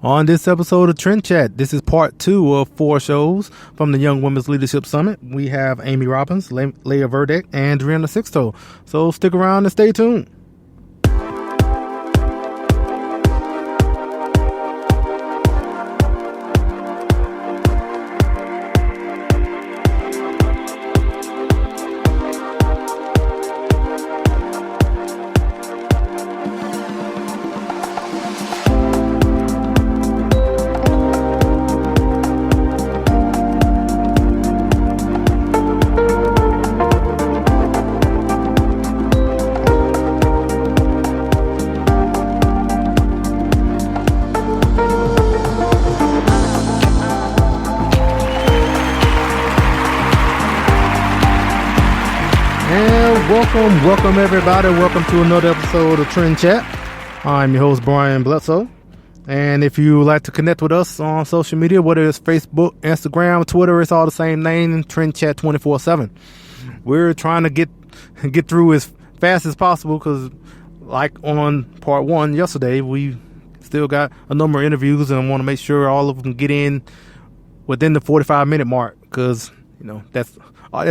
On this episode of TrendChat, this is part 2 of 4 shows from the Young Women's Leadership Summit. We have Amy Robbins, Leah Verdeck, and Driena Sixto. So stick around and stay tuned. Welcome everybody. Welcome to another episode of Trend Chat. I'm your host, Brian Bledsoe. And if you would like to connect with us on social media, whether it's Facebook, Instagram, Twitter, it's all the same name, Trend Chat 24/7. We're trying to get through as fast as possible because, like on part 1 yesterday, we still got a number of interviews and I want to make sure all of them get in within the 45-minute mark because, that's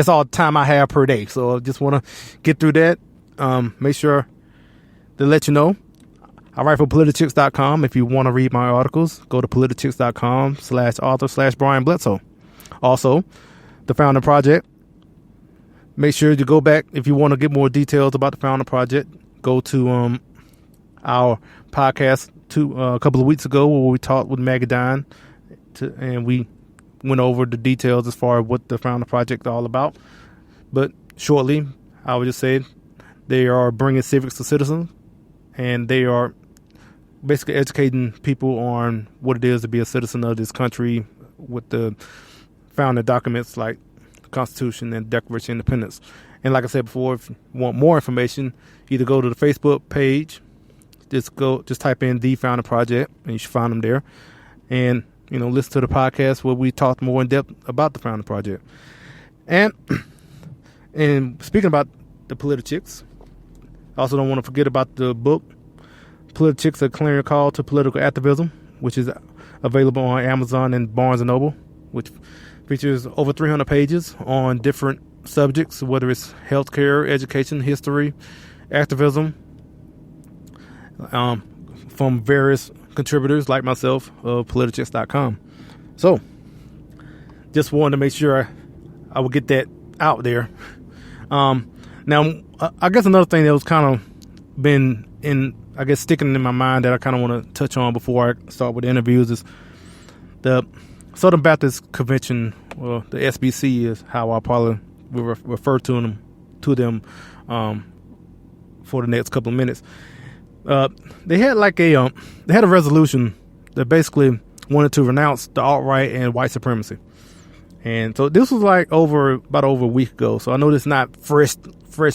all the time I have per day. So I just want to get through that. Make sure to let you know. I write for politichicks.com. If you want to read my articles, go to politichicks.com/author/Brian Bledsoe. Also, the Founder Project. Make sure to go back if you want to get more details about the Founder Project. Go to our podcast a couple of weeks ago where we talked with Maggie Dine and we went over the details as far as what the Founder Project is all about. But shortly, I would just say they are bringing civics to citizens, and they are basically educating people on what it is to be a citizen of this country with the founding documents like the Constitution and Declaration of Independence. And like I said before, if you want more information, either go to the Facebook page, just type in The Founder Project, and you should find them there. And listen to the podcast where we talk more in depth about the Founder Project. And speaking about the Politichicks, I also don't want to forget about the book, Politichicks: A Clarion Call to Political Activism, which is available on Amazon and Barnes & Noble, which features over 300 pages on different subjects, whether it's healthcare, education, history, activism, from various contributors like myself of politichicks.com. So just wanted to make sure I would get that out there. Now, I guess another thing that was kind of been sticking in my mind that I kind of want to touch on before I start with the interviews is the Southern Baptist Convention, or the SBC is how I probably will refer to them for the next couple of minutes. They had a resolution that basically wanted to renounce the alt-right and white supremacy. And so this was about over a week ago. So I know this is not fresh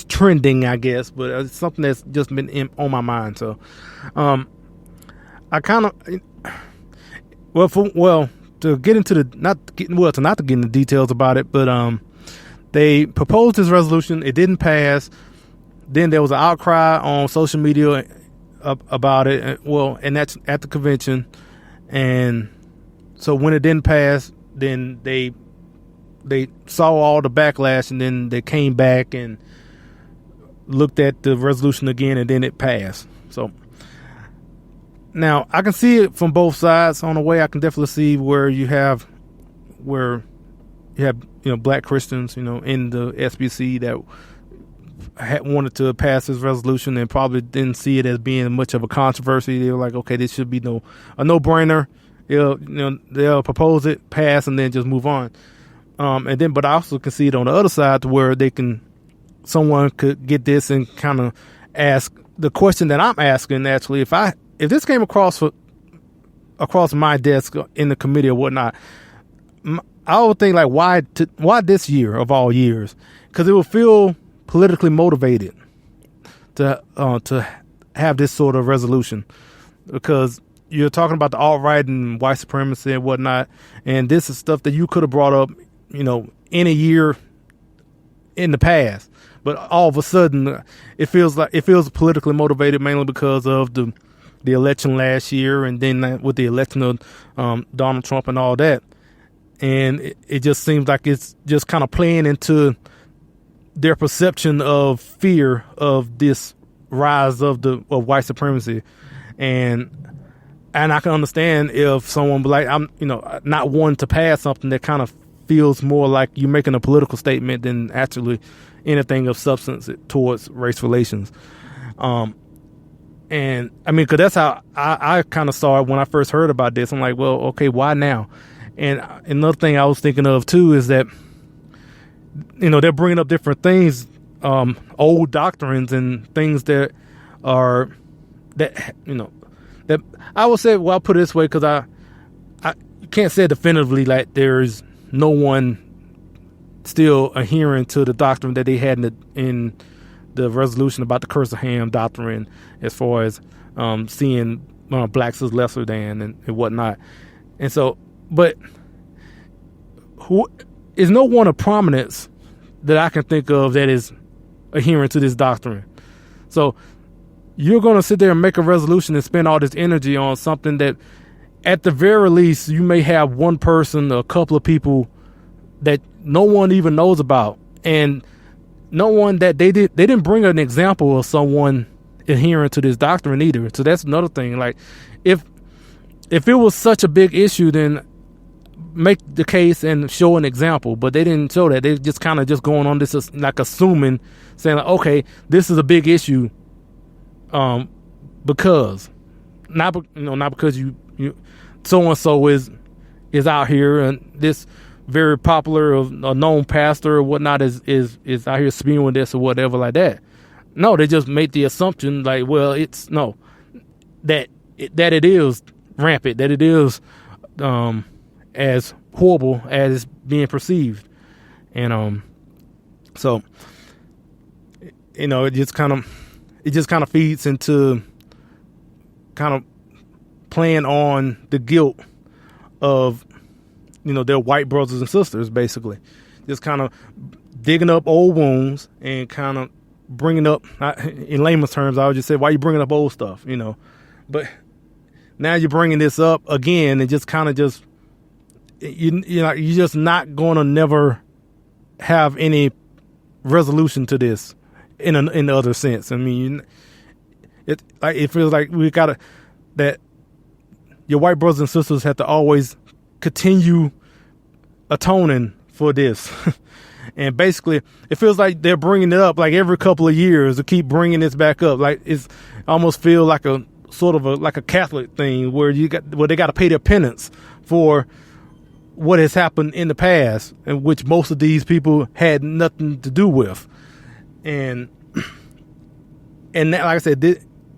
trending, I guess, but it's something that's just been on my mind. So, I kind of, to get into not to get into details about it, but they proposed this resolution. It didn't pass. Then there was an outcry on social media about it. And that's at the convention. And so when it didn't pass, then they saw all the backlash, and then they came back and looked at the resolution again, and then it passed. So now I can see it from both sides. On the way, I can definitely see where you have black Christians, in the SBC that wanted to pass this resolution and probably didn't see it as being much of a controversy. They were like, okay, this should be a no-brainer. They'll propose it, pass, and then just move on. But I also can see it on the other side to where someone could get this and kind of ask the question that I'm asking. Actually, if this came across my desk in the committee or whatnot, I would think why this year of all years? Because it would feel politically motivated to have this sort of resolution, because you're talking about the alt-right and white supremacy and whatnot, and this is stuff that you could have brought up in a year in the past, but all of a sudden it feels politically motivated, mainly because of the the election last year, and then with the election of Donald Trump and all that. And it just seems like it's just kind of playing into their perception of fear of this rise of white supremacy. And I can understand if someone be like, I'm, not one to pass something that kind of feels more like you're making a political statement than actually anything of substance towards race relations. And I mean, because that's how I kind of saw it when I first heard about this. I'm like, well, okay, why now? And another thing I was thinking of too is that, they're bringing up different things, old doctrines and things that I would say, well, I'll put it this way, because I can't say definitively like there's no one still adhering to the doctrine that they had in the resolution about the curse of Ham doctrine, as far as seeing blacks as lesser than and whatnot. And so, but is no one of prominence that I can think of that is adhering to this doctrine. So you're going to sit there and make a resolution and spend all this energy on something that, at the very least, you may have one person, a couple of people that no one even knows about, and no one that they didn't bring an example of someone adhering to this doctrine either. So that's another thing. Like, if it was such a big issue, then make the case and show an example. But they didn't show that. They just kind of just going on this, like, assuming, saying like, okay, this is a big issue, because not because you so and so is out here, and this very popular or known pastor or whatnot is out here spewing this or whatever like that. No, they just make the assumption like, well, that it is rampant, that it is as horrible as it's being perceived. And so it just kind of feeds into kind of playing on the guilt of their white brothers and sisters, basically. Just kind of digging up old wounds and kind of bringing up, in layman's terms, I would just say, why are you bringing up old stuff, But now you're bringing this up again, and just kind of just, you're just not going to never have any resolution to this in the other sense. I mean, it feels like we got that your white brothers and sisters have to always continue atoning for this. And basically, it feels like they're bringing it up like every couple of years to keep bringing this back up. Like, it's almost feel like a sort of like a Catholic thing where they got to pay their penance for what has happened in the past, in which most of these people had nothing to do with. And that, like I said,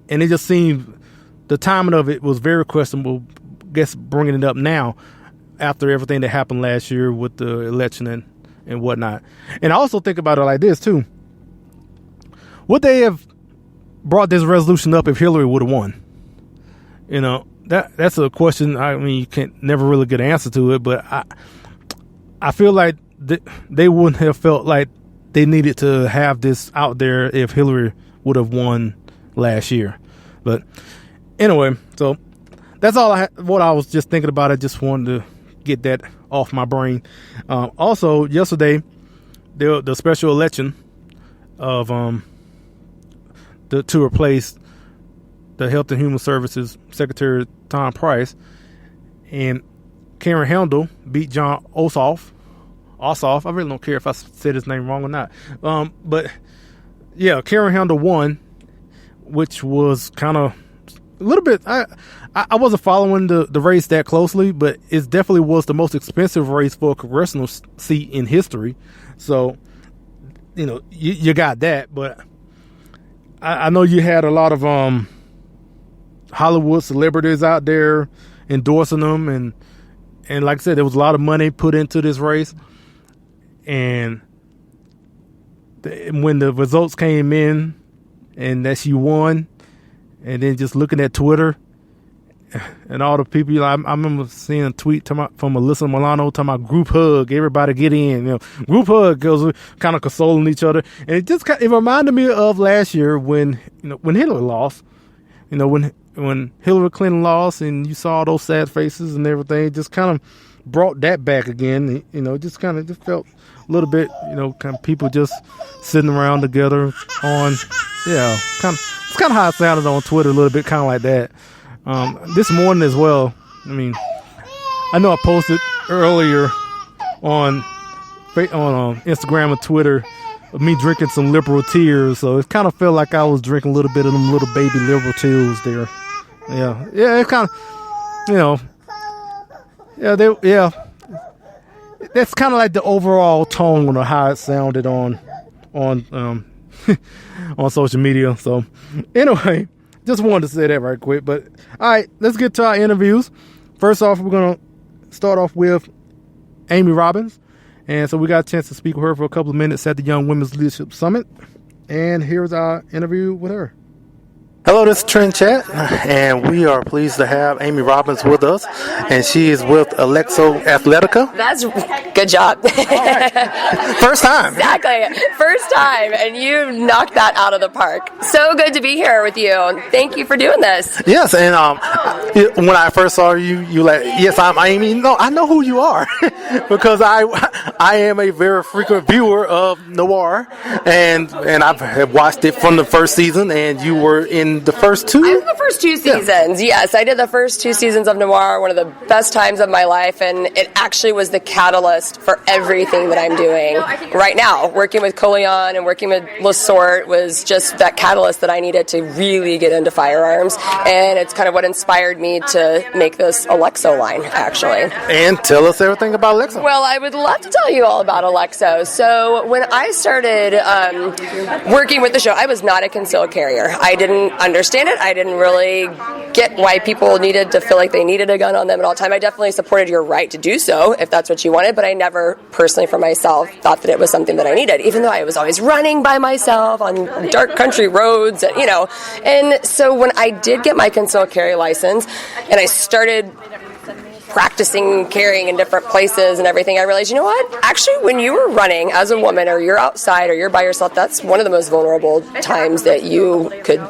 and it just seemed the timing of it was very questionable. I guess bringing it up now after everything that happened last year with the election and whatnot. And I also think about it like this too. Would they have brought this resolution up if Hillary would have won? That's a question. I mean, you can't never really get an answer to it, but I feel like they wouldn't have felt like they needed to have this out there if Hillary would have won last year. But anyway, so that's all what I was just thinking about. I just wanted to get that off my brain. Also, yesterday, the special election of to replace the Health and Human Services Secretary Tom Price, and Karen Handel beat John Ossoff. I really don't care if I said his name wrong or not. But yeah, Karen Handel won, which was kind of a little bit. I wasn't following the race that closely, but it definitely was the most expensive race for a congressional seat in history. So, you got that. But I know you had a lot of Hollywood celebrities out there endorsing them, and like I said, there was a lot of money put into this race. And when the results came in, and that she won, and then just looking at Twitter and all the people, I remember seeing a tweet from Alyssa Milano talking about group hug, everybody get in, group hug, goes kind of consoling each other. And it reminded me of last year when Hillary lost, when when Hillary Clinton lost and you saw those sad faces and everything, it just kind of brought that back again. Just kind of just felt a little bit, kind of people just sitting around together on, it's kind of how it sounded on Twitter a little bit, kind of like that. This morning as well, I know I posted earlier on Instagram and Twitter of me drinking some liberal tears, so it kind of felt like I was drinking a little bit of them little baby liberal tears there. It kind of, that's kind of like the overall tone of how it sounded on on social media. So anyway, just wanted to say that right quick. But all right, let's get to our interviews. First off, we're going to start off with Amy Robbins. And so we got a chance to speak with her for a couple of minutes at the Young Women's Leadership Summit. And here's our interview with her. Hello, this is TrendChat, and we are pleased to have Amy Robbins with us, and she is with Alexo Athletica. That's good job. Right. First time. Exactly. First time, and you knocked that out of the park. So good to be here with you. Thank you for doing this. Yes, and when I first saw you, you like, yes, I'm Amy. No, I know who you are because I am a very frequent viewer of Noir, and I have watched it from the first season, and you were in the first two? I was the first two seasons, yes. I did the first two seasons of Noir, one of the best times of my life, and it actually was the catalyst for everything that I'm doing right now. Working with Coleon and working with Lesort was just that catalyst that I needed to really get into firearms, and it's kind of what inspired me to make this Alexo line, actually. And tell us everything about Alexo. Well, I would love to tell you all about Alexo. So when I started working with the show, I was not a concealed carrier. I didn't understand it. I didn't really get why people needed to feel like they needed a gun on them at all time. I definitely supported your right to do so if that's what you wanted, but I never personally for myself thought that it was something that I needed, even though I was always running by myself on dark country roads, and And so when I did get my concealed carry license and I started practicing carrying in different places and everything, I realized, you know what? Actually, when you were running as a woman, or you're outside, or you're by yourself, that's one of the most vulnerable times that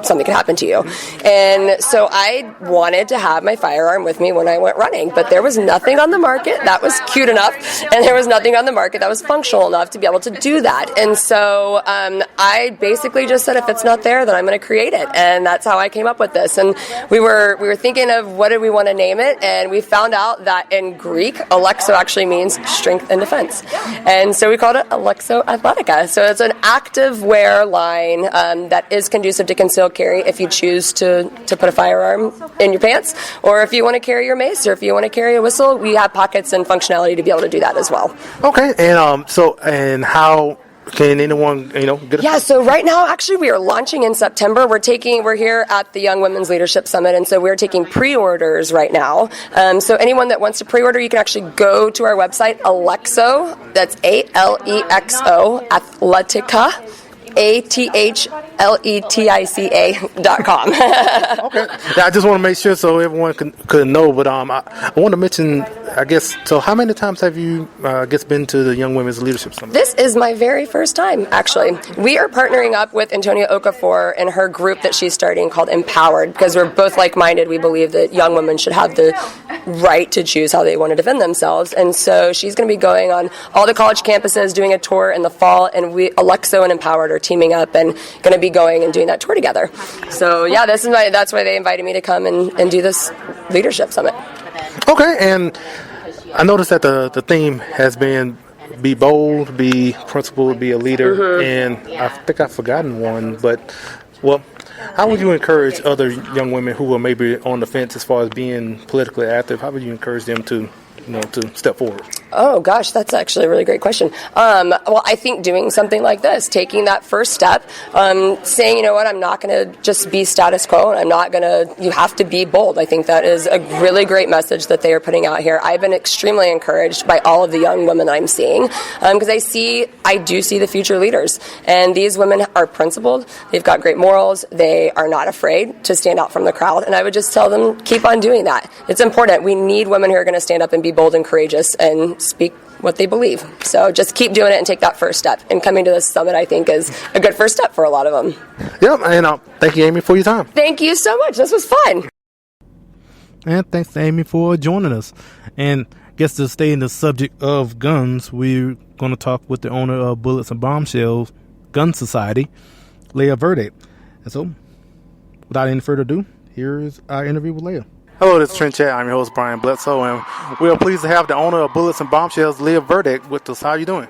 something could happen to you. And so I wanted to have my firearm with me when I went running, but there was nothing on the market that was cute enough, and there was nothing on the market that was functional enough to be able to do that. And so I basically just said, if it's not there, then I'm going to create it. And that's how I came up with this. And we were thinking of what did we want to name it, and we found out that in Greek, Alexo actually means strength and defense. And so we called it Alexo Athletica. So it's an active wear line that is conducive to concealed carry if you choose to put a firearm in your pants, or if you want to carry your mace, or if you want to carry a whistle, we have pockets and functionality to be able to do that as well. Okay, and how can anyone, get it? Yeah, so right now, actually, we are launching in September. We're here at the Young Women's Leadership Summit, and so we're taking pre-orders right now. So anyone that wants to pre-order, you can actually go to our website, Alexo, that's Alexo, Athletica, ATHLETICA.com. Okay. I just want to make sure so everyone could know, but I want to mention, so how many times have you, been to the Young Women's Leadership Summit? This is my very first time, actually. We are partnering up with Antonia Okafor and her group that she's starting called Empowered, because we're both like-minded. We believe that young women should have the right to choose how they want to defend themselves. And so she's going to be going on all the college campuses, doing a tour in the fall, and Alexo and Empowered are teaming up and going to be going and doing that tour together. So yeah, that's why they invited me to come and do this leadership summit. Okay, and I noticed that the theme has been be bold, be principled, be a leader, and I think I've forgotten one, but how would you encourage other young women who are maybe on the fence as far as being politically active? How would you encourage them to step forward? Oh, gosh, that's actually a really great question. Well, I think doing something like this, taking that first step, saying, you know what, I'm not going to just be status quo, and you have to be bold. I think that is a really great message that they are putting out here. I've been extremely encouraged by all of the young women I'm seeing, because I do see the future leaders, and these women are principled, they've got great morals, they are not afraid to stand out from the crowd, and I would just tell them, keep on doing that. It's important. We need women who are going to stand up and be be bold and courageous and speak what they believe. So just keep doing it and take that first step. And coming to this summit, I think, is a good first step for a lot of them. Yep, and thank you, Amy, for your time. Thank you so much. This was fun. And thanks to Amy for joining us. And I guess to stay in the subject of guns, we're going to talk with the owner of Bullets and Bombshells Gun Society, Leah Verdeck. And so, without any further ado, here's our interview with Leah. Hello, this is TrendChat. I'm your host, Brian Bledsoe, and we are pleased to have the owner of Bullets and Bombshells, Leah Verdeck, with us. How are you doing?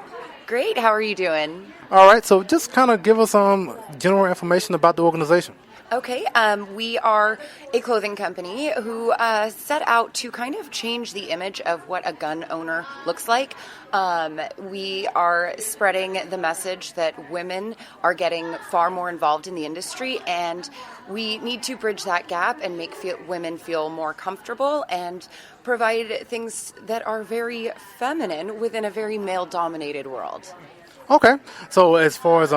Great. How are you doing? All right. So just kind of give us some general information about the organization. Okay, we are a clothing company who set out to kind of change the image of what a gun owner looks like. We are spreading the message that women are getting far more involved in the industry, and we need to bridge that gap and make women feel more comfortable and provide things that are very feminine within a very male-dominated world. Okay. So as far as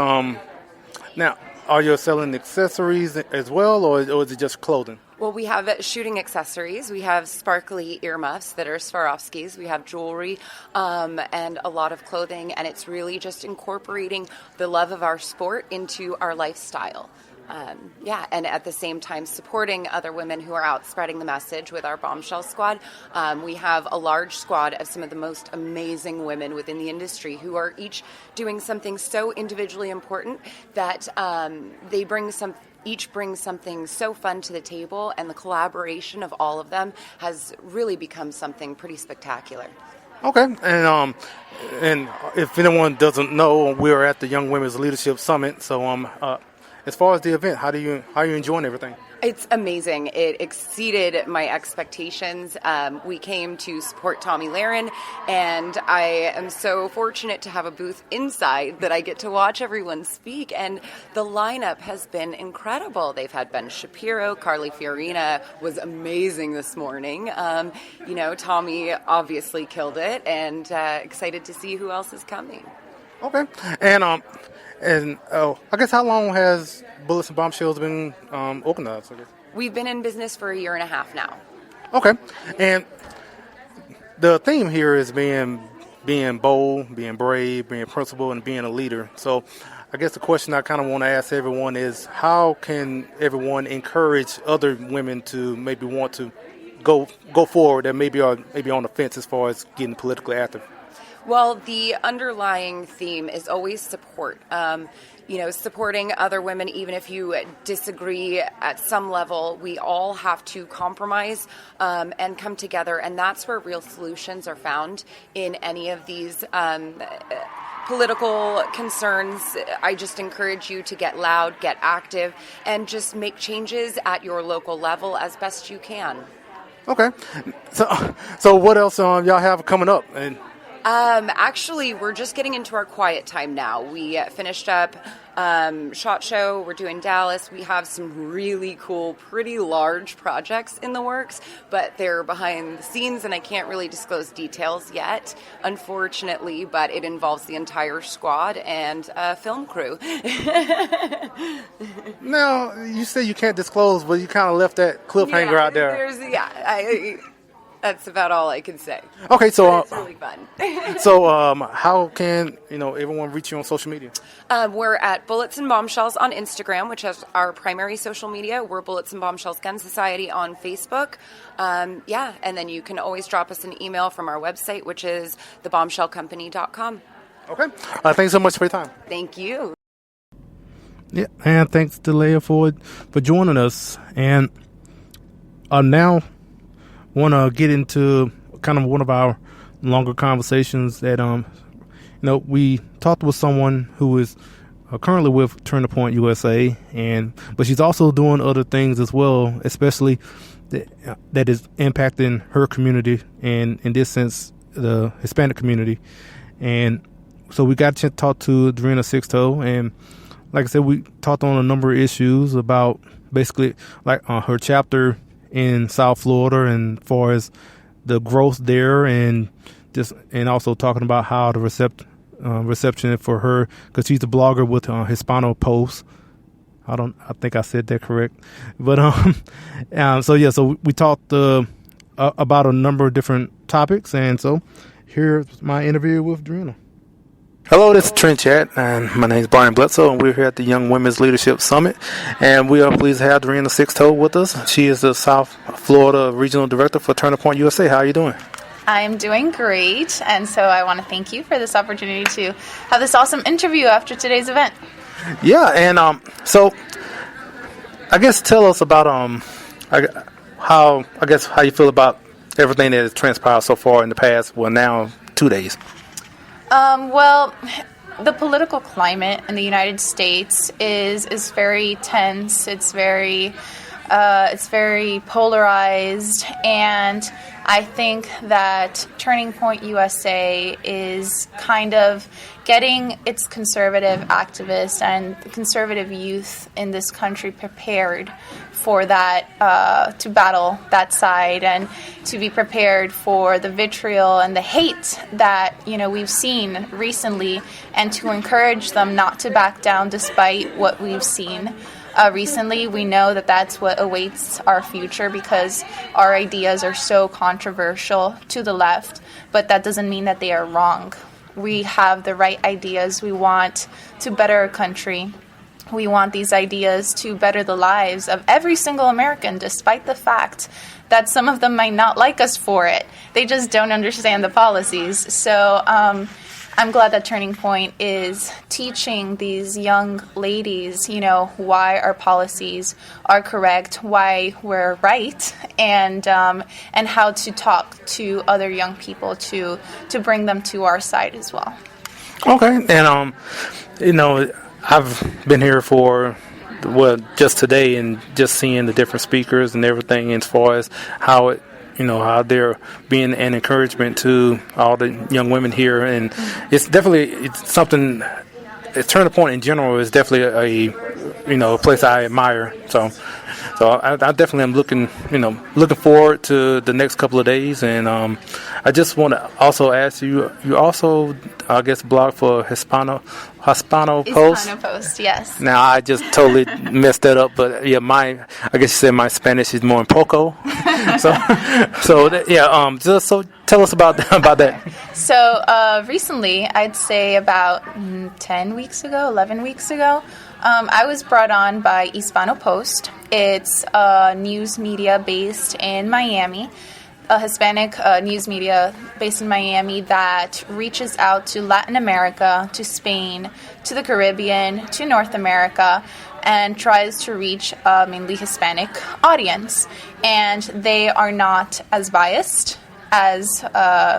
now, are you selling accessories as well, or is it just clothing? Well, we have shooting accessories. We have sparkly earmuffs that are Swarovskis. We have jewelry and a lot of clothing, and it's really just incorporating the love of our sport into our lifestyle. And at the same time supporting other women who are out spreading the message with our Bombshell squad. We have a large squad of some of the most amazing women within the industry who are each doing something so individually important that they each brings something so fun to the table, and the collaboration of all of them has really become something pretty spectacular. Okay, and if anyone doesn't know, we're at the Young Women's Leadership Summit, so as far as the event, how are you enjoying everything? It's amazing. It exceeded my expectations. We came to support Tommy Lahren, and I am so fortunate to have a booth inside that I get to watch everyone speak, and the lineup has been incredible. They've had Ben Shapiro, Carly Fiorina was amazing this morning. Tommy obviously killed it, and excited to see who else is coming. Okay, and I guess how long has Bullets and Bombshells been organized? I guess? We've been in business for 1.5 years now. Okay, and the theme here is being bold, being brave, being principled, and being a leader. So I guess the question I kind of want to ask everyone is, how can everyone encourage other women to maybe want to go forward that maybe are on the fence as far as getting politically active? Well, the underlying theme is always support. Supporting other women, even if you disagree at some level, we all have to compromise and come together. And that's where real solutions are found in any of these political concerns. I just encourage you to get loud, get active, and just make changes at your local level as best you can. Okay. So what else y'all have coming up? Actually, we're just getting into our quiet time now. We finished up SHOT Show. We're doing Dallas. We have some really cool, pretty large projects in the works, but they're behind the scenes, and I can't really disclose details yet, unfortunately, but it involves the entire squad and film crew. Now, you say you can't disclose, but you kind of left that cliffhanger out there. That's about all I can say. Okay, so it's really fun. So how can everyone reach you on social media? We're at Bullets and Bombshells on Instagram, which is our primary social media. We're Bullets and Bombshells Gun Society on Facebook. And then you can always drop us an email from our website, which is thebombshellcompany.com. Okay. Thanks so much for your time. Thank you. Yeah, and thanks to Leah for joining us. And now want to get into kind of one of our longer conversations that we talked with someone who is currently with Turn the Point USA, but she's also doing other things as well, especially that is impacting her community, and in this sense the Hispanic community. And so we got to talk to Driena Sixto, and like I said, we talked on a number of issues about basically like her chapter in South Florida, and as far as the growth there, and also talking about how the reception for her, because she's a blogger with Hispano Post. I think I said that correct, but so we talked about a number of different topics. And so here's my interview with Driena. Hello, this is TrendChat, and my name is Brian Bledsoe, and we're here at the Young Women's Leadership Summit, and we are pleased to have Driena Sixto with us. She is the South Florida Regional Director for Turning Point USA. How are you doing? I'm doing great, and so I want to thank you for this opportunity to have this awesome interview after today's event. Yeah, and so I guess tell us about how you feel about everything that has transpired so far in the past, well, now 2 days. Well, the political climate in the United States is very tense. It's very polarized, and I think that Turning Point USA is kind of getting its conservative activists and the conservative youth in this country prepared for that, to battle that side and to be prepared for the vitriol and the hate that, we've seen recently, and to encourage them not to back down despite what we've seen recently. We know that that's what awaits our future because our ideas are so controversial to the left, but that doesn't mean that they are wrong. We have the right ideas. We want to better our country. We want these ideas to better the lives of every single American, despite the fact that some of them might not like us for it. They just don't understand the policies. So I'm glad that Turning Point is teaching these young ladies, why our policies are correct, why we're right, and how to talk to other young people to bring them to our side as well. Okay, and I've been here for just today, and just seeing the different speakers and everything as far as how they're being an encouragement to all the young women here, and it's something. Turning Point in general is definitely a place I admire. So I definitely am looking forward to the next couple of days, and I just want to also ask you. You also, I guess, blog for Hispano Post. Hispano Post, yes. Now I just totally messed that up, but yeah, I guess you said my Spanish is more in poco. So tell us about that. So recently, I'd say about 11 weeks ago, I was brought on by Hispano Post. It's a news media based in Miami, a Hispanic news media based in Miami that reaches out to Latin America, to Spain, to the Caribbean, to North America, and tries to reach a mainly Hispanic audience. And they are not as biased as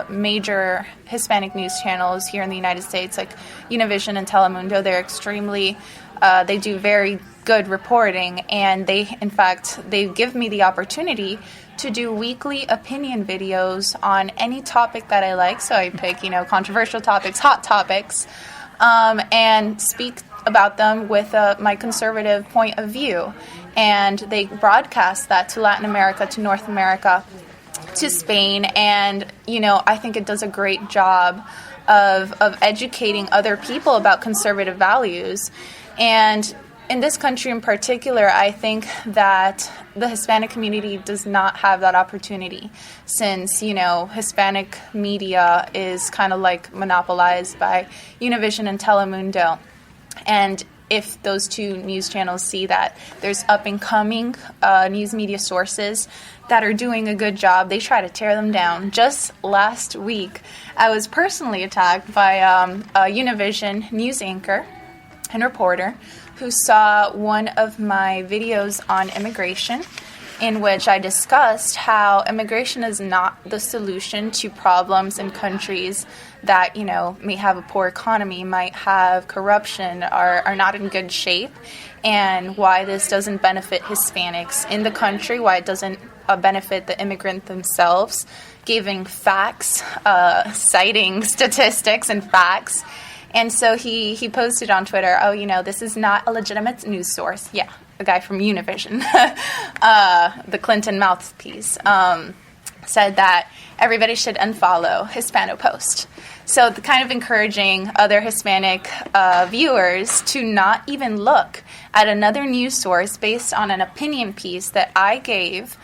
major Hispanic news channels here in the United States, like Univision and Telemundo. They're extremely, they do very good reporting, and they give me the opportunity to do weekly opinion videos on any topic that I like. So I pick, controversial topics, hot topics, and speak about them with my conservative point of view. And they broadcast that to Latin America, to North America, to Spain, and I think it does a great job of educating other people about conservative values. And in this country in particular, I think that the Hispanic community does not have that opportunity, since Hispanic media is kind of like monopolized by Univision and Telemundo. And if those two news channels see that there's up-and-coming news media sources that are doing a good job, they try to tear them down. Just last week, I was personally attacked by a Univision news anchor and reporter who saw one of my videos on immigration, in which I discussed how immigration is not the solution to problems in countries that, may have a poor economy, might have corruption, are not in good shape, and why this doesn't benefit Hispanics in the country, why it doesn't benefit the immigrant themselves, giving facts, citing statistics and facts. And so he posted on Twitter, this is not a legitimate news source. Yeah, a guy from Univision, the Clinton mouthpiece, said that everybody should unfollow Hispano Post. So the kind of encouraging other Hispanic viewers to not even look at another news source based on an opinion piece that I gave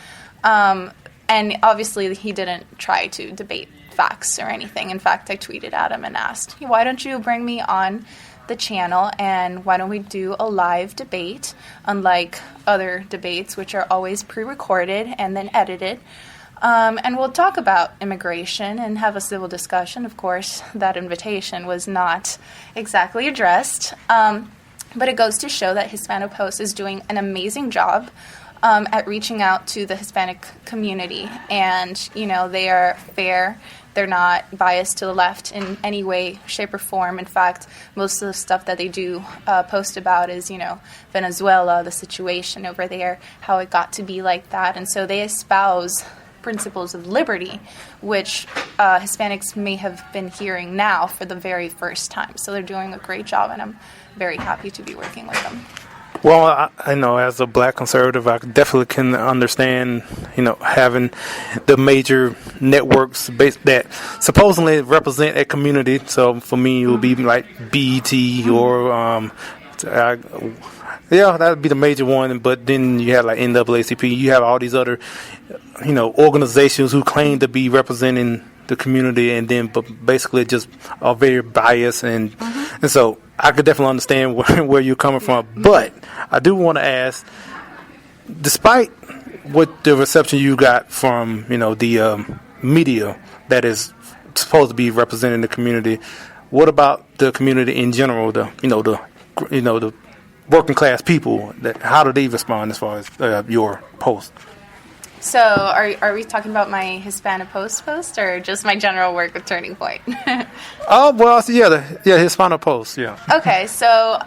And obviously he didn't try to debate facts or anything. In fact, I tweeted at him and asked, why don't you bring me on the channel, and why don't we do a live debate, unlike other debates, which are always pre-recorded and then edited. And we'll talk about immigration and have a civil discussion. Of course, that invitation was not exactly addressed. But it goes to show that Hispano Post is doing an amazing job at reaching out to the Hispanic community. And, they are fair. They're not biased to the left in any way, shape, or form. In fact, most of the stuff that they do post about is, Venezuela, the situation over there, how it got to be like that. And so they espouse principles of liberty, which Hispanics may have been hearing now for the very first time. So they're doing a great job, and I'm very happy to be working with them. Well, I know as a black conservative, I definitely can understand, having the major networks that supposedly represent a community. So for me, it would be like BET or, that would be the major one. But then you have like NAACP. You have all these other, organizations who claim to be representing the community, and then but basically just are very biased, and so I could definitely understand where you're coming from. But I do want to ask, despite what the reception you got from the media that is supposed to be representing the community, what about the community in general? The working class people. How do they respond as far as your post? So are we talking about my Hispano Post or just my general work with Turning Point? Hispano Post, yeah. Okay, so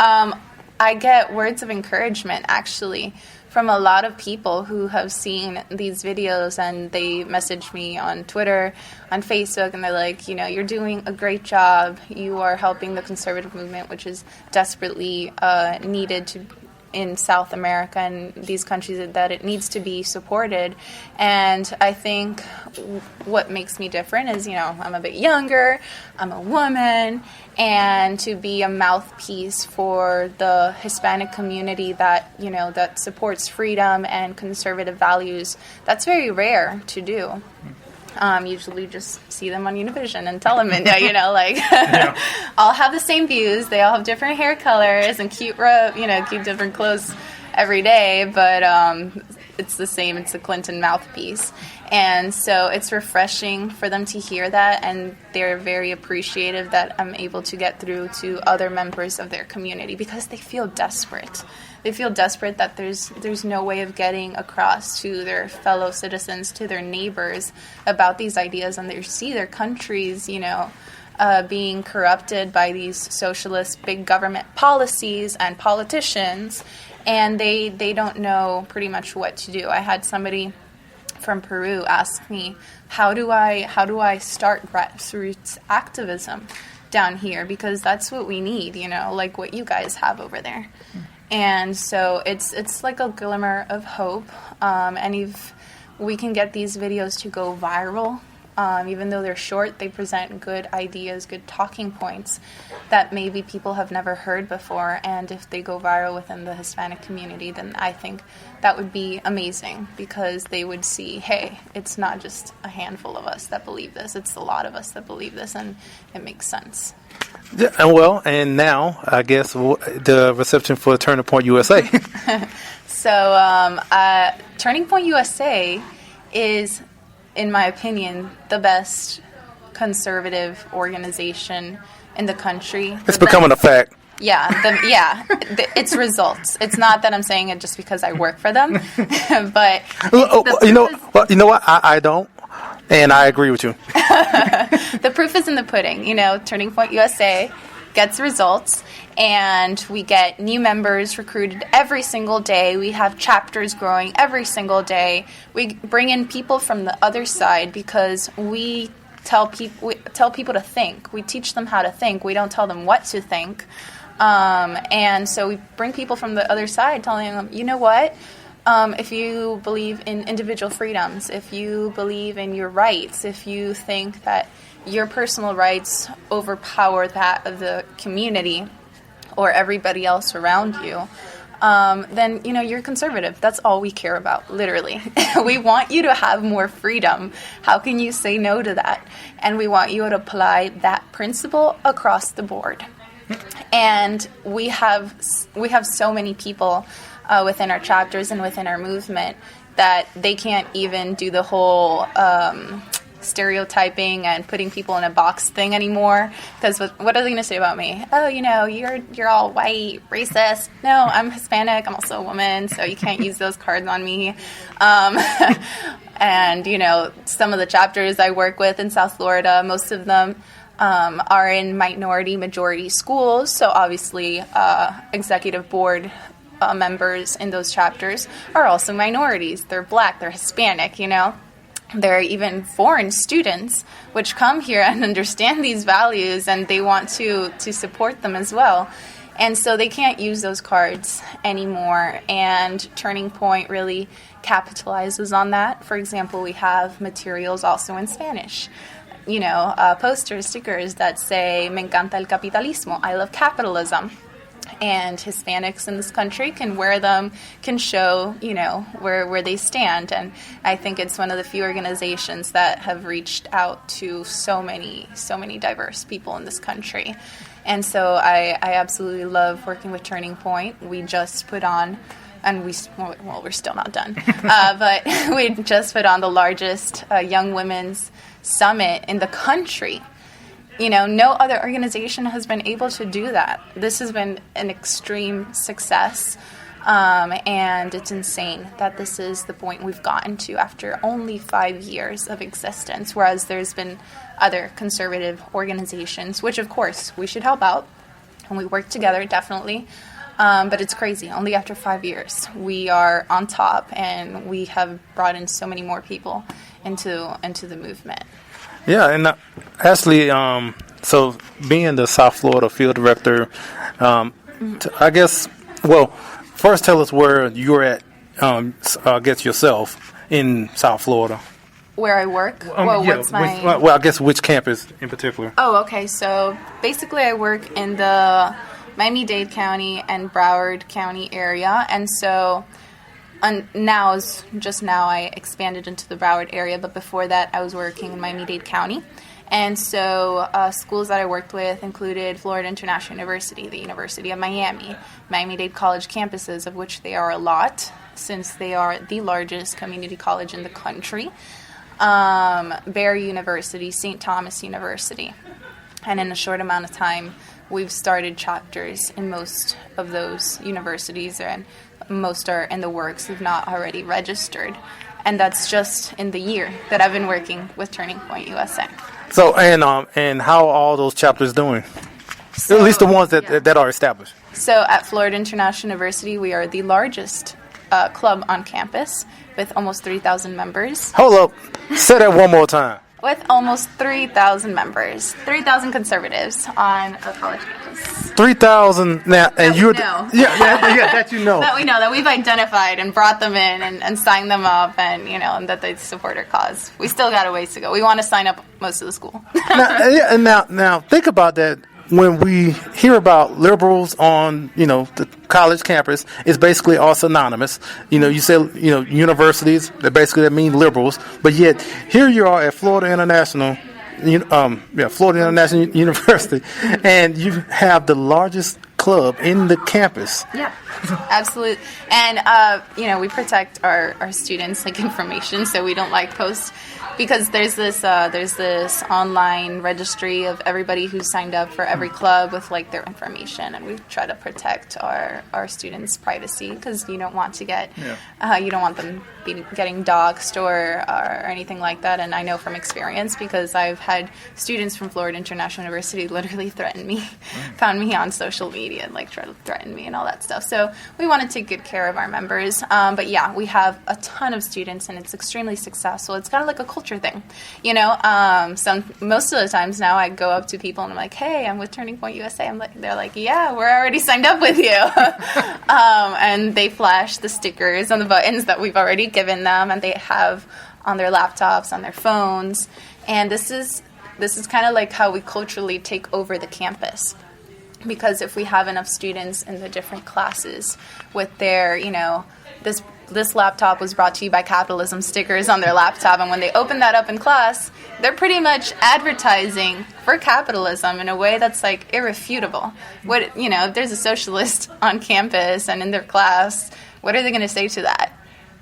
I get words of encouragement, actually, from a lot of people who have seen these videos, and they message me on Twitter, on Facebook, and they're like, you're doing a great job. You are helping the conservative movement, which is desperately needed in South America and these countries that it needs to be supported. And I think what makes me different is, I'm a bit younger, I'm a woman, and to be a mouthpiece for the Hispanic community that, that supports freedom and conservative values, that's very rare to do. Usually just see them on Univision and tell them, all have the same views. They all have different hair colors and cute different clothes every day, but it's the same. It's a Clinton mouthpiece. And so it's refreshing for them to hear that, and they're very appreciative that I'm able to get through to other members of their community because they feel desperate. They feel desperate that there's no way of getting across to their fellow citizens, to their neighbors about these ideas, and they see their countries, being corrupted by these socialist big government policies and politicians, and they don't know pretty much what to do. I had somebody from Peru ask me, how do I start grassroots activism down here, because that's what we need, like what you guys have over there. And so it's like a glimmer of hope, and if we can get these videos to go viral, even though they're short, they present good ideas, good talking points that maybe people have never heard before, and if they go viral within the Hispanic community, then I think that would be amazing, because they would see, hey, it's not just a handful of us that believe this, it's a lot of us that believe this, and it makes sense. Yeah, and now, I guess, the reception for Turning Point USA. So, Turning Point USA is, in my opinion, the best conservative organization in the country. It's becoming a fact. Yeah, it's results. It's not that I'm saying it just because I work for them, but you know what? I don't. And I agree with you. The proof is in the pudding. Turning Point USA gets results, and we get new members recruited every single day. We have chapters growing every single day. We bring in people from the other side because we tell people to think. We teach them how to think. We don't tell them what to think. And so we bring people from the other side telling them, you know what? If you believe in individual freedoms, if you believe in your rights, if you think that your personal rights overpower that of the community or everybody else around you, then, you're conservative. That's all we care about, literally. We want you to have more freedom. How can you say no to that? And we want you to apply that principle across the board. And we have so many people within our chapters and within our movement that they can't even do the whole stereotyping and putting people in a box thing anymore, because what are they going to say about me? Oh, you're all white, racist. No, I'm Hispanic. I'm also a woman, so you can't use those cards on me. And some of the chapters I work with in South Florida, most of them are in minority majority schools, so obviously executive board members in those chapters are also minorities. They're Black, they're Hispanic, There are even foreign students which come here and understand these values, and they want to support them as well. And so they can't use those cards anymore, and Turning Point really capitalizes on that. For example, we have materials also in Spanish. Posters, stickers that say, "Me encanta el capitalismo," I love capitalism. And Hispanics in this country can wear them, can show, where they stand. And I think it's one of the few organizations that have reached out to so many diverse people in this country. And so I absolutely love working with Turning Point. We just put on, and we're still not done, but we just put on the largest young women's summit in the country. No other organization has been able to do that. This has been an extreme success, and it's insane that this is the point we've gotten to after only 5 years of existence, whereas there's been other conservative organizations, which of course we should help out, and we work together, definitely. But it's crazy. Only after 5 years, we are on top, and we have brought in so many more people into the movement. Yeah, and actually, so being the South Florida field director, I guess, well, first tell us where you're at, I guess, yourself in South Florida. Where I work? What's my... Well, I guess which campus in particular? Oh, okay. So basically I work in the Miami-Dade County and Broward County area, and so... now I expanded into the Broward area, but before that I was working in Miami-Dade County. And so schools that I worked with included Florida International University, the University of Miami, Miami-Dade College campuses, of which there are a lot, since they are the largest community college in the country, Barry University, St. Thomas University. And in a short amount of time, we've started chapters in most of those universities, and most are in the works, if not already registered. And that's just in the year that I've been working with Turning Point USA. So, and how are all those chapters doing? So, at least the ones that are established. So at Florida International University, we are the largest club on campus with almost 3,000 members. Hold up. Say that one more time. With almost 3,000 members, 3,000 conservatives on a college campus. 3,000 now, and you're that you know. That we know, that we've identified and brought them in and signed them up, and and that they support our cause. We still got a ways to go. We want to sign up most of the school. Now think about that. When we hear about liberals on, the college campus, it's basically all synonymous. You say, universities, that mean liberals, but yet here you are at Florida International, Florida International University, and you have the largest club in the campus. Yeah, absolutely. And, we protect our students' information, so we don't post, because there's this online registry of everybody who's signed up for every club with their information, and we try to protect our students' privacy, because you don't want to you don't want them getting doxxed or anything like that. And I know from experience, because I've had students from Florida International University literally threaten me, found me on social media and try to threaten me and all that stuff. So we want to take good care of our members. But yeah, we have a ton of students, and it's extremely successful. It's kind of like a culture thing, most of the times now I go up to people and I'm like, hey, I'm with Turning Point USA. They're like, yeah, we're already signed up with you. And they flash the stickers on the buttons that we've already given them, and they have on their laptops, on their phones. And this is kind of like how we culturally take over the campus. because if we have enough students in the different classes with their, this laptop was brought to you by capitalism stickers on their laptop, and when they open that up in class, they're pretty much advertising for capitalism in a way that's like irrefutable. If there's a socialist on campus and in their class, what are they going to say to that?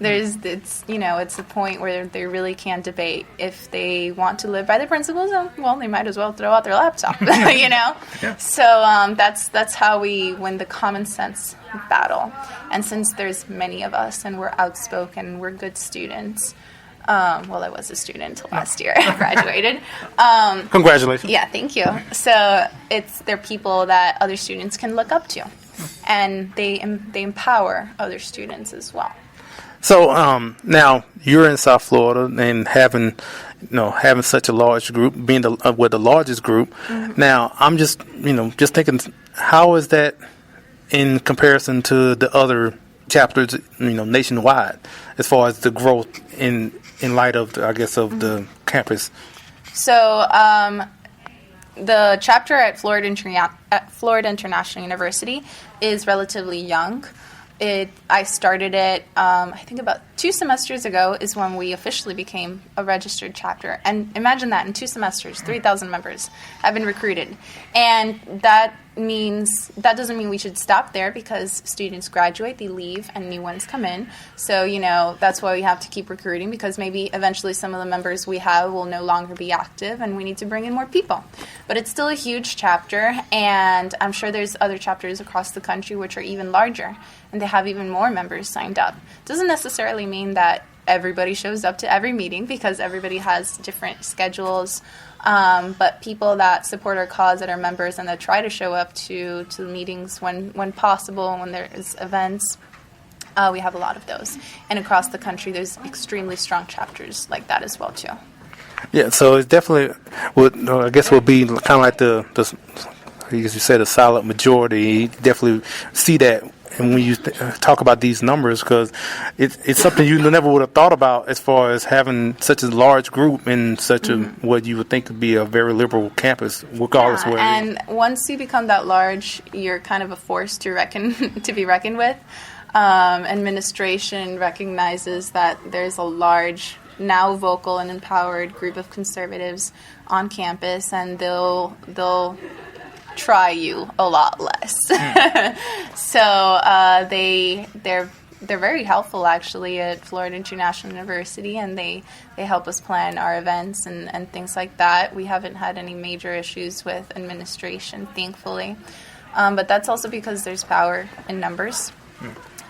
It's a point where they really can't debate. If they want to live by the principles, well, they might as well throw out their laptop, Yeah. So that's how we win the common sense battle. And since there's many of us and we're outspoken, we're good students. I was a student until last year. I graduated. Congratulations. Yeah, thank you. So they're people that other students can look up to, and they empower other students as well. So now you're in South Florida and having such a large group, being with the largest group. Mm-hmm. Now I'm just thinking, how is that in comparison to the other chapters, nationwide, as far as the growth in light of the campus? So the chapter at Florida International University is relatively young. I started it, I think about 2 semesters ago is when we officially became a registered chapter. And imagine that, in 2 semesters, 3,000 members have been recruited. And that doesn't mean we should stop there, because students graduate, they leave, and new ones come in. So, that's why we have to keep recruiting, because maybe eventually some of the members we have will no longer be active, and we need to bring in more people. But it's still a huge chapter, and I'm sure there's other chapters across the country which are even larger, and they have even more members signed up. Doesn't necessarily mean that everybody shows up to every meeting, because everybody has different schedules. But people that support our cause, that are members, and that try to show up to meetings when possible, when there is events, we have a lot of those. And across the country, there's extremely strong chapters like that as well, too. Yeah, so it definitely would be kind of like the I guess you said, a solid majority. You definitely see that. And when you talk about these numbers, because it's something you never would have thought about, as far as having such a large group in such a what you would think would be a very liberal campus, regardless where. And once you become that large, you're kind of a force to be reckoned with. Administration recognizes that there's a large, now vocal and empowered group of conservatives on campus, and they'll try you a lot less. So they're very helpful, actually, at Florida International University, and they help us plan our events and things like that. We haven't had any major issues with administration, thankfully. But that's also because there's power in numbers.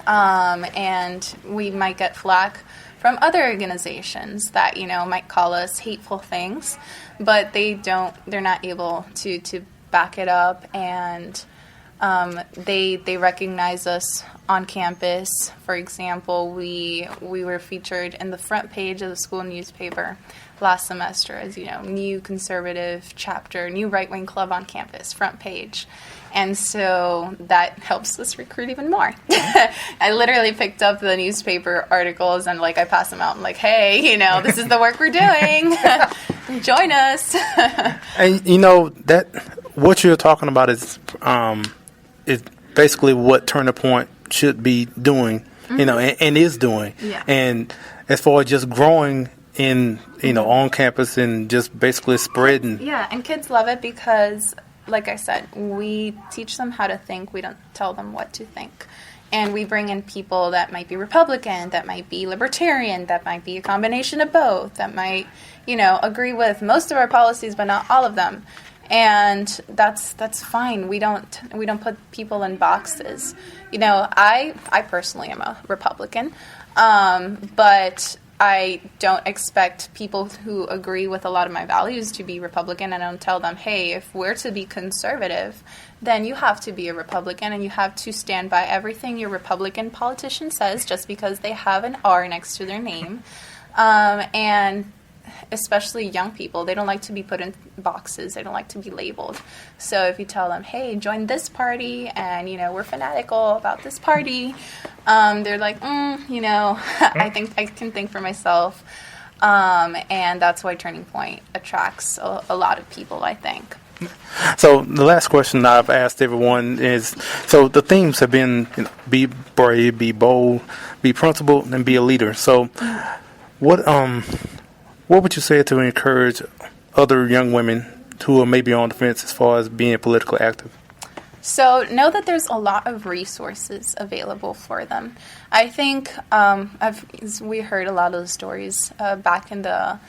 And we might get flack from other organizations that, might call us hateful things, but they're not able to back it up, and they recognize us on campus. For example, we were featured in the front page of the school newspaper last semester as, new conservative chapter, new right-wing club on campus, front page. And so that helps us recruit even more. I literally picked up the newspaper articles and I pass them out. I'm like, hey, this is the work we're doing. Join us. And that what you're talking about is basically what Turning Point should be doing, and is doing. Yeah. And as far as just growing in, on campus and just basically spreading. Yeah, and kids love it because, like I said, we teach them how to think. We don't tell them what to think. And we bring in people that might be Republican, that might be Libertarian, that might be a combination of both, that might, agree with most of our policies, but not all of them. And that's fine. We don't put people in boxes. I personally am a Republican, but I don't expect people who agree with a lot of my values to be Republican. I don't tell them, hey, if we're to be conservative, then you have to be a Republican and you have to stand by everything your Republican politician says just because they have an R next to their name. And especially young people, they don't like to be put in boxes. They don't like to be labeled. So if you tell them, hey, join this party and, we're fanatical about this party, they're like, I think I can think for myself. And that's why Turning Point attracts a lot of people, I think. So the last question I've asked everyone is, so the themes have been, be brave, be bold, be principled, and be a leader. So what would you say to encourage other young women who are maybe on the fence as far as being politically active? So know that there's a lot of resources available for them. I think we heard a lot of the stories back in the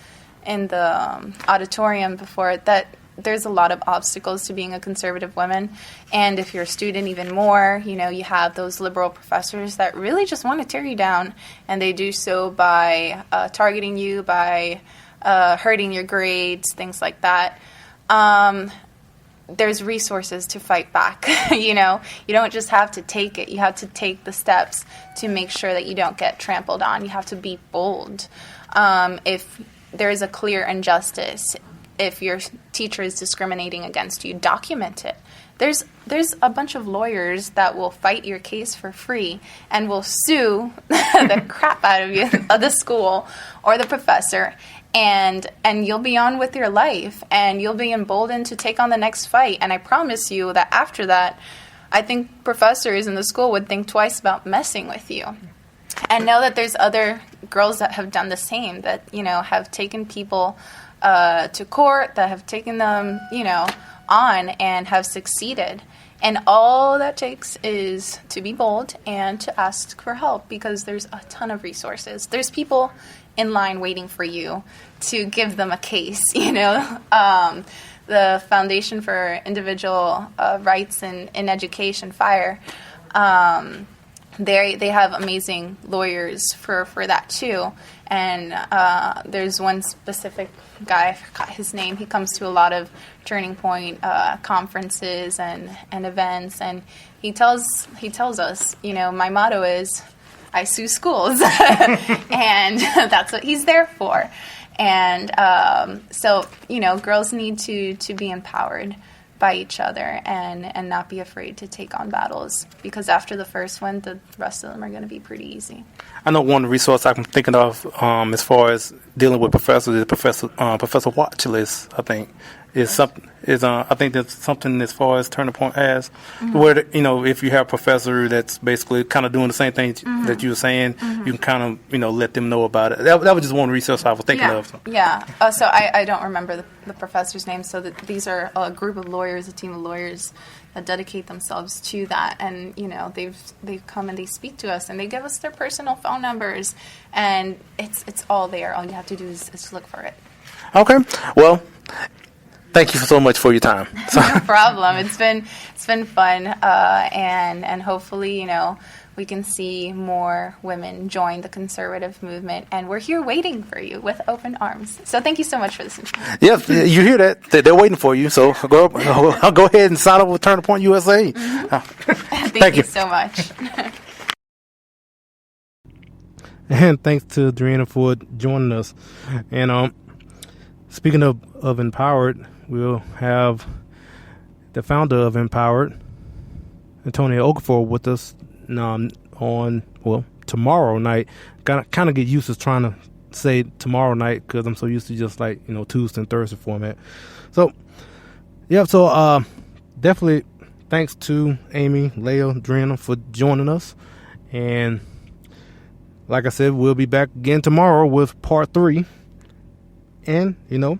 auditorium before that there's a lot of obstacles to being a conservative woman. And if you're a student, even more, you have those liberal professors that really just want to tear you down. And they do so by targeting you, by hurting your grades, things like that. There's resources to fight back. You don't just have to take it. You have to take the steps to make sure that you don't get trampled on. You have to be bold. If there is a clear injustice, if your teacher is discriminating against you, document it. There's a bunch of lawyers that will fight your case for free and will sue the crap out of you, of the school or the professor, and you'll be on with your life, and you'll be emboldened to take on the next fight. And I promise you that after that, I think professors in the school would think twice about messing with you. And know that there's other girls that have done the same, that, have taken people to court, that have taken them, on and have succeeded. And all that takes is to be bold and to ask for help, because there's a ton of resources. There's people in line waiting for you to give them a case, The Foundation for Individual Rights in Education, FIRE, they have amazing lawyers for that too. And there's one specific guy, I forgot his name. He comes to a lot of Turning Point conferences and events, and he tells us, my motto is, I sue schools, and that's what he's there for. And so girls need to be empowered by each other and not be afraid to take on battles, because after the first one, the rest of them are going to be pretty easy. I know one resource I'm thinking of as far as dealing with professors is Professor Watch List, I think. I think that's something as far as Turning Point has, where if you have a professor that's basically kind of doing the same thing that you were saying, you can kind of let them know about it. That was just one resource I was thinking of. So. Yeah. So I don't remember the professor's name. So these are a group of lawyers, a team of lawyers that dedicate themselves to that, and they've come and they speak to us and they give us their personal phone numbers, and it's all there. All you have to do is look for it. Okay. Well, thank you so much for your time. No problem. It's been fun, and hopefully, we can see more women join the conservative movement, and we're here waiting for you with open arms. So thank you so much for listening. Yes, you hear that? They're waiting for you. So go ahead and sign up with Turning Point USA. Thank you so much. And thanks to Driena for joining us. And speaking of Empowered, we'll have the founder of Empowered, Antonia Okafor, with us on tomorrow night. Kind of get used to trying to say tomorrow night because I'm so used to just Tuesday and Thursday format. So definitely thanks to Amy, Leah, Driena for joining us. And like I said, we'll be back again tomorrow with part 3. And I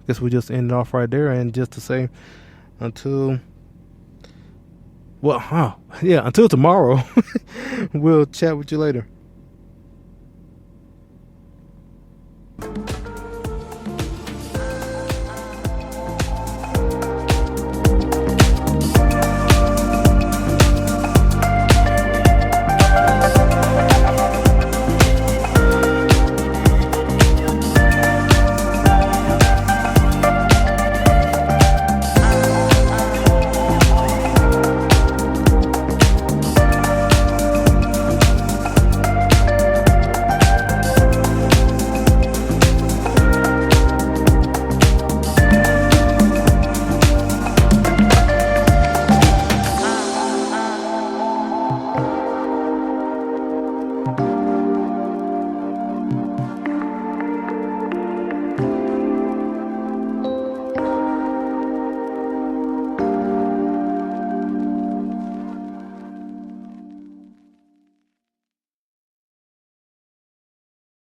guess we just end it off right there. And just to say, until tomorrow, we'll chat with you later.